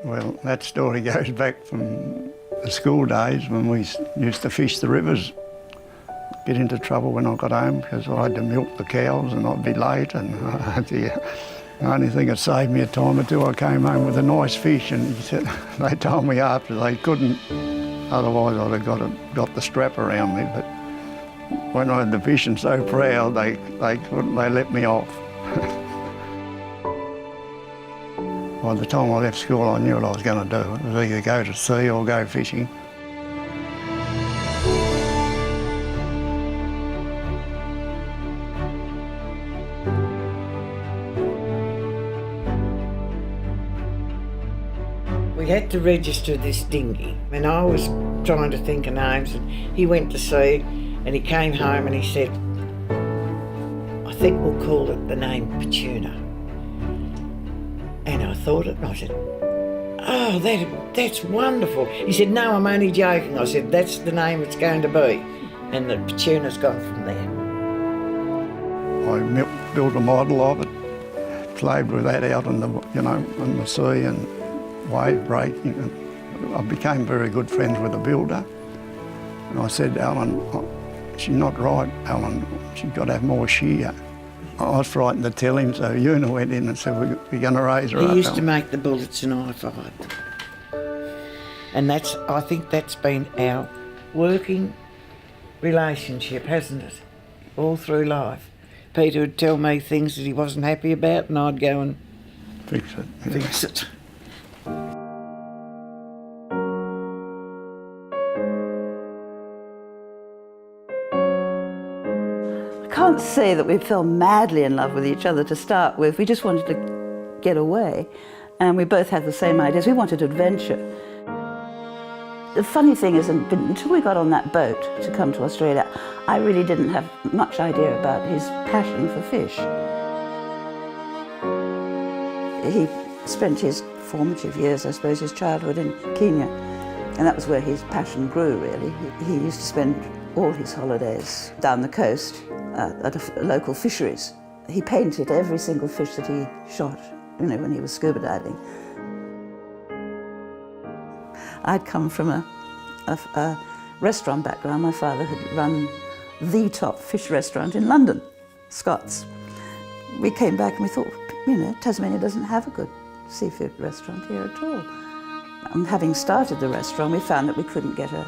Well, that story goes back from the school days when we used to fish the rivers. Get into trouble when I got home because I had to milk the cows and I'd be late, and the only thing that saved me a time or two, I came home with a nice fish, and they told me after they couldn't, otherwise I'd have got the strap around me. But when I had the fish and so proud, they let me off. By the time I left school, I knew what I was going to do. It was either go to sea or go fishing. We had to register this dinghy, and I was trying to think of names, and he went to sea, and he came home and he said, I think we'll call it the name Petuna. And I thought it, and I said, oh, that's wonderful. He said, no, I'm only joking. I said, that's the name it's going to be. And the Petuna's gone from there. I built a model of it, played with that out in the, in the sea and wave breaking. And I became very good friends with the builder. And I said, Alan, she's not right, Alan. She's got to have more shear. I was frightened to tell him, so Una went in and said, we're going to raise her up. He used to make the bullets and I fired them. And I think that's been our working relationship, hasn't it? All through life. Peter would tell me things that he wasn't happy about, and I'd go and fix it. Yeah. Fix it. I can't say that we fell madly in love with each other to start with. We just wanted to get away, and we both had the same ideas. We wanted adventure. The funny thing is, until we got on that boat to come to Australia, I really didn't have much idea about his passion for fish. He spent his formative years, I suppose, his childhood in Kenya, and that was where his passion grew, really. He used to spend all his holidays down the coast at a local fisheries. He painted every single fish that he shot, when he was scuba diving. I'd come from a restaurant background. My father had run the top fish restaurant in London, Scott's. We came back and we thought, Tasmania doesn't have a good seafood restaurant here at all. And having started the restaurant, we found that we couldn't get the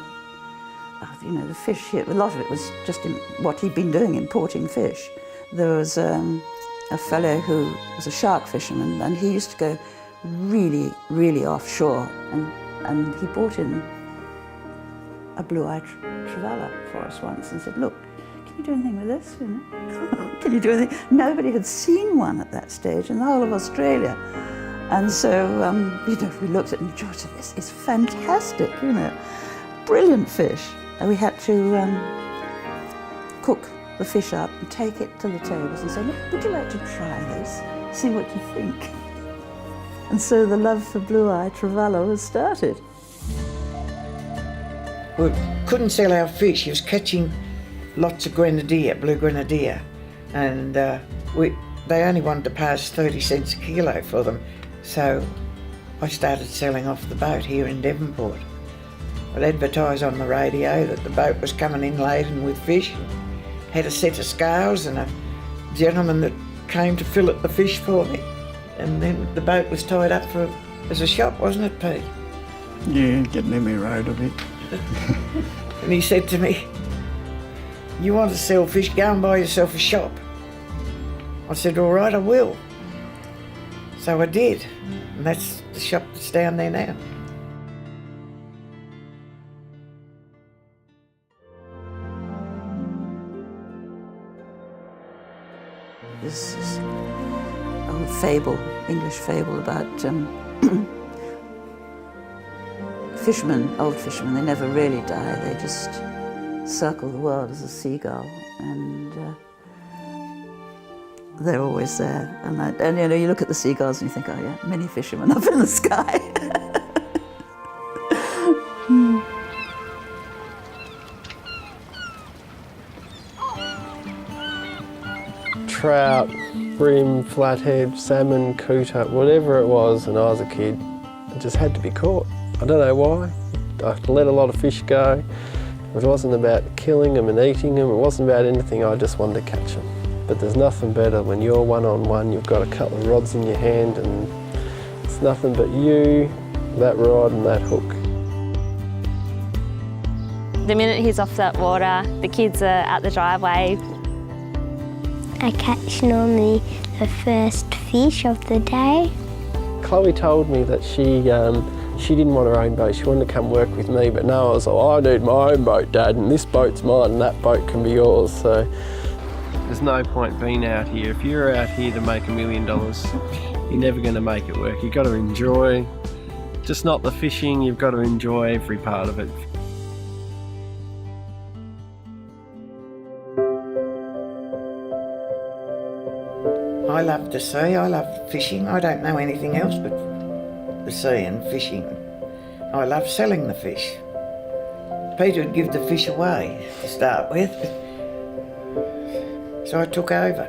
fish here. A lot of it was just what he'd been doing, importing fish. There was a fellow who was a shark fisherman, and he used to go really, really offshore, and he brought in a blue-eye trevally for us once and said, look, can you do anything with this? Can you do anything? Nobody had seen one at that stage in the whole of Australia. And so, we looked at it and enjoyed it. This is fantastic, brilliant fish. And we had to cook the fish up and take it to the tables and say, look, would you like to try this? See what you think. And so the love for blue-eye trevally was started. We couldn't sell our fish. He was catching lots of grenadier, blue grenadier, and they only wanted to pay us 30 cents a kilo for them. So I started selling off the boat here in Devonport. I'd advertise on the radio that the boat was coming in laden with fish, and had a set of scales and a gentleman that came to fillet the fish for me. And then the boat was tied up as a shop, wasn't it, Pete? Yeah, getting in my road a bit. And he said to me, you want to sell fish, go and buy yourself a shop. I said, all right, I will. So I did, and that's the shop that's down there now. This is an old fable, English fable about fishermen, old fishermen. They never really die. They just circle the world as a seagull, and they're always there. And you look at the seagulls and you think, oh yeah, many fishermen up in the sky. Trout, bream, flathead, salmon, cooter, whatever it was when I was a kid, It just had to be caught. I don't know why. I let a lot of fish go. It wasn't about killing them and eating them. It wasn't about anything. I just wanted to catch them. But there's nothing better when you're one-on-one, you've got a couple of rods in your hand and it's nothing but you, that rod and that hook. The minute he's off that water, the kids are at the driveway. I catch normally the first fish of the day. Chloe told me that she didn't want her own boat. She wanted to come work with me, but no, I was like, oh, I need my own boat, Dad, and this boat's mine and that boat can be yours. So there's no point being out here. If you're out here to make $1 million, you're never going to make it work. You've got to enjoy, just not the fishing, you've got to enjoy every part of it. I love the sea, I love fishing. I don't know anything else but the sea and fishing. I love selling the fish. Peter would give the fish away to start with, so I took over.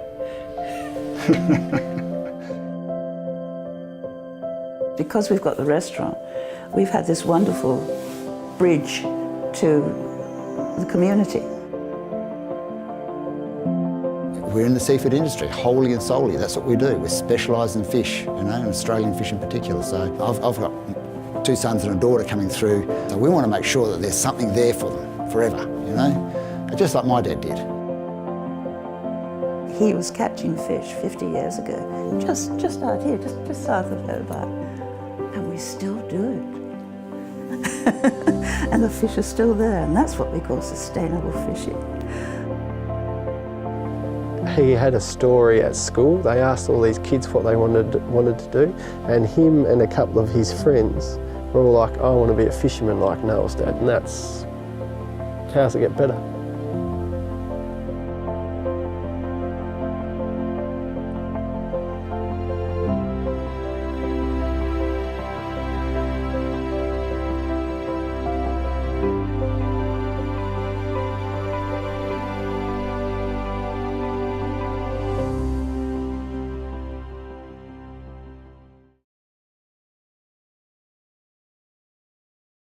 Because we've got the restaurant, we've had this wonderful bridge to the community. We're in the seafood industry, wholly and solely. That's what we do. We specialise in fish, you know, and Australian fish in particular. So I've got 2 sons and a daughter coming through. So we want to make sure that there's something there for them forever, you know, just like my dad did. He was catching fish 50 years ago, just out here, just south of Hobart, and we still do it. And the fish are still there, and that's what we call sustainable fishing. He had a story at school. They asked all these kids what they wanted to do, and him and a couple of his friends were all like, I want to be a fisherman like Noel's dad, and that's, how does it get better?